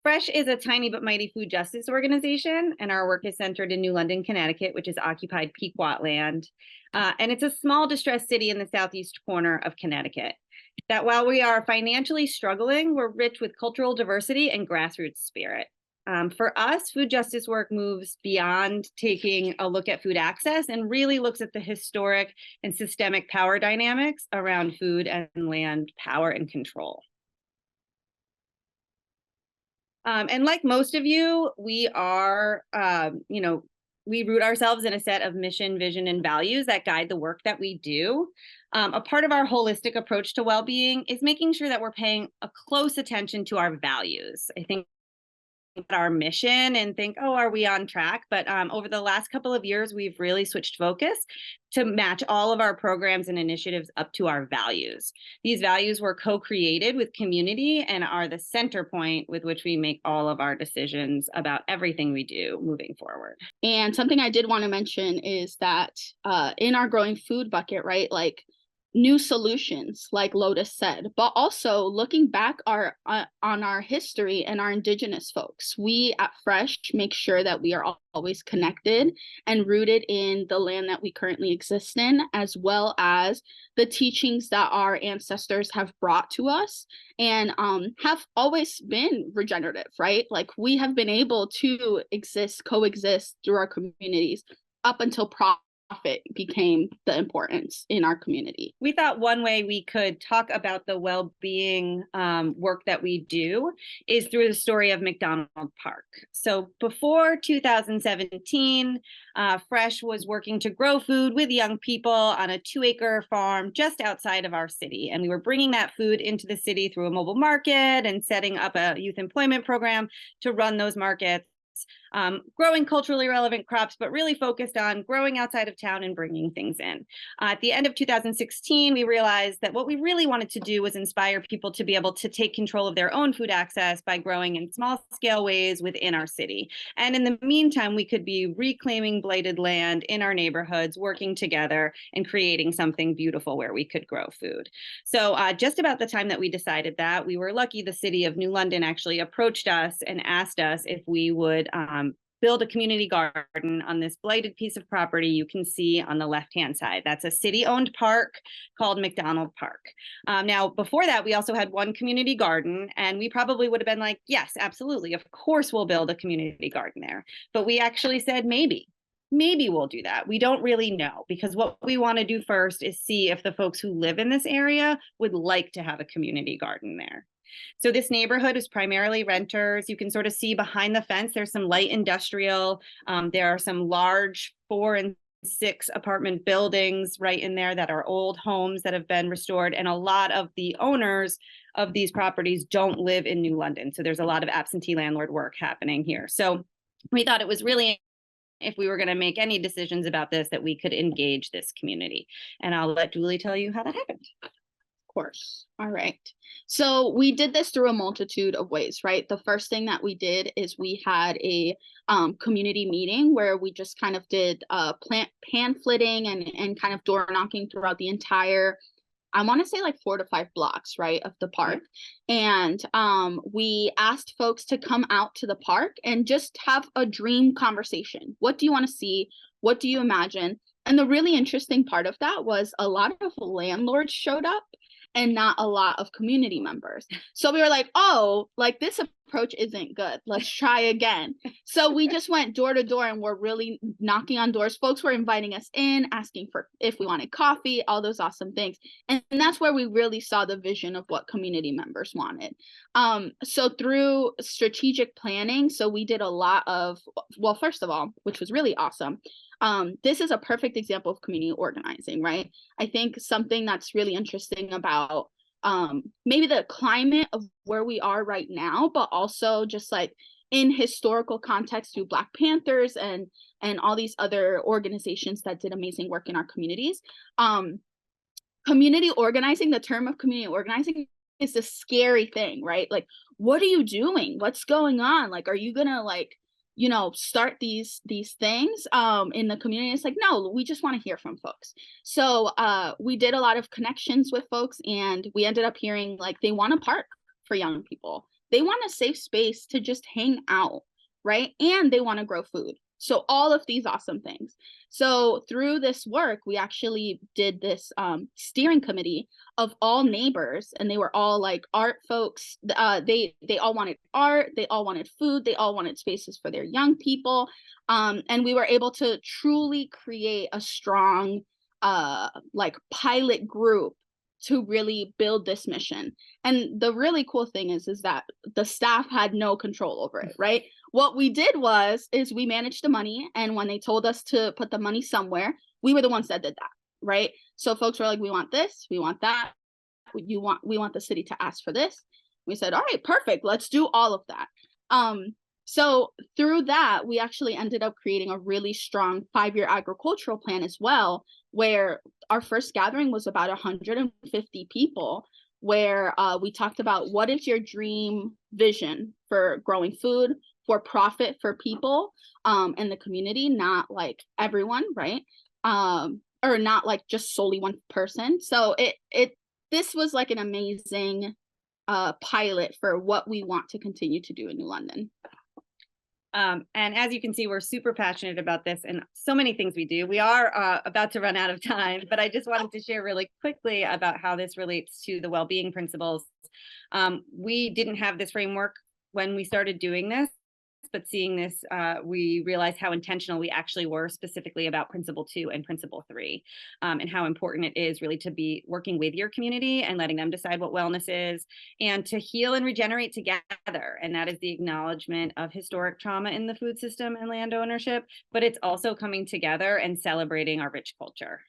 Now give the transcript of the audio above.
Fresh is a tiny but mighty food justice organization, and our work is centered in New London, Connecticut, which is occupied Pequot land. And it's a small distressed city in the southeast corner of Connecticut. That while we are financially struggling, we're rich with cultural diversity and grassroots spirit. For us, food justice work moves beyond taking a look at food access and really looks at the historic and systemic power dynamics around food and land power and control. And like most of you, we are, we root ourselves in a set of mission, vision, and values that guide the work that we do. A part of our holistic approach to well-being is making sure that we're paying a close attention to our values. I think our mission and think, oh, are we on track? But over the last couple of years, we've really switched focus to match all of our programs and initiatives up to our values. These values were co-created with community and are the center point with which we make all of our decisions about everything we do moving forward. And something I did want to mention is that in our growing food bucket, right, like new solutions, like Lotus said, but also looking back on our history and our indigenous folks. We at Fresh make sure that we are always connected and rooted in the land that we currently exist in, as well as the teachings that our ancestors have brought to us and have always been regenerative, right? Like we have been able to coexist through our communities up until profit became the importance in our community. We thought one way we could talk about the well-being work that we do is through the story of McDonald Park. So before 2017, Fresh was working to grow food with young people on a 2-acre farm just outside of our city. And we were bringing that food into the city through a mobile market and setting up a youth employment program to run those markets. Growing culturally relevant crops, but really focused on growing outside of town and bringing things in. At the end of 2016, we realized that what we really wanted to do was inspire people to be able to take control of their own food access by growing in small scale ways within our city. And in the meantime, we could be reclaiming blighted land in our neighborhoods, working together and creating something beautiful where we could grow food. So just about the time that we decided that, we were lucky the city of New London actually approached us and asked us if we would build a community garden on this blighted piece of property you can see on the left-hand side. That's a city-owned park called McDonald Park. Now, before that, we also had one community garden, and we probably would have been like, yes, absolutely, of course we'll build a community garden there. But we actually said maybe we'll do that. We don't really know, because what we want to do first is see if the folks who live in this area would like to have a community garden there. So this neighborhood is primarily renters. You can sort of see behind the fence, there's some light industrial. There are some large 4 and 6 apartment buildings right in there that are old homes that have been restored. And a lot of the owners of these properties don't live in New London. So there's a lot of absentee landlord work happening here. So we thought it was really, if we were going to make any decisions about this, that we could engage this community. And I'll let Julie tell you how that happened. Course. All right. So we did this through a multitude of ways, right? The first thing that we did is we had a community meeting where we just kind of did pamphleting and kind of door knocking throughout the entire, I want to say like 4 to 5 blocks, right, of the park. And we asked folks to come out to the park and just have a dream conversation. What do you want to see? What do you imagine? And the really interesting part of that was a lot of landlords showed up and not a lot of community members. So we were like, oh, like this approach isn't good. Let's try again. So we just went door to door and we're really knocking on doors. Folks were inviting us in, asking for if we wanted coffee, all those awesome things. And that's where we really saw the vision of what community members wanted. So through strategic planning, so we did a lot of, well, first of all, which was really awesome, this is a perfect example of community organizing, right? I think something that's really interesting about maybe the climate of where we are right now, but also just like in historical context through Black Panthers and all these other organizations that did amazing work in our communities. Community organizing, the term of community organizing is a scary thing, right? Like, what are you doing? What's going on? Like, are you gonna like, you know, start these things in the community? It's like, no, we just want to hear from folks. So we did a lot of connections with folks, and we ended up hearing like they want a park for young people. they want a safe space to just hang out, right? And they want to grow food. So all of these awesome things. So through this work, we actually did this steering committee of all neighbors, and they were all like art folks. They all wanted art, they all wanted food, they all wanted spaces for their young people, and we were able to truly create a strong like pilot group to really build this mission. And the really cool thing is that the staff had no control over it, right? What we did is we managed the money, and when they told us to put the money somewhere, we were the ones that did that, right? So folks were like, we want this, we want that, we want the city to ask for this. We said, all right, perfect, let's do all of that. So through that, we actually ended up creating a really strong 5-year agricultural plan as well, where our first gathering was about 150 people, where we talked about what is your dream vision for growing food for profit for people in the community, not like everyone, right? Or not like just solely one person. So this was like an amazing pilot for what we want to continue to do in New London. And as you can see, we're super passionate about this and so many things we do. We are about to run out of time, but I just wanted to share really quickly about how this relates to the well-being principles. We didn't have this framework when we started doing this, but seeing this, we realized how intentional we actually were specifically about Principle 2 and Principle 3, and how important it is really to be working with your community and letting them decide what wellness is, and to heal and regenerate together. And that is the acknowledgement of historic trauma in the food system and land ownership, but it's also coming together and celebrating our rich culture.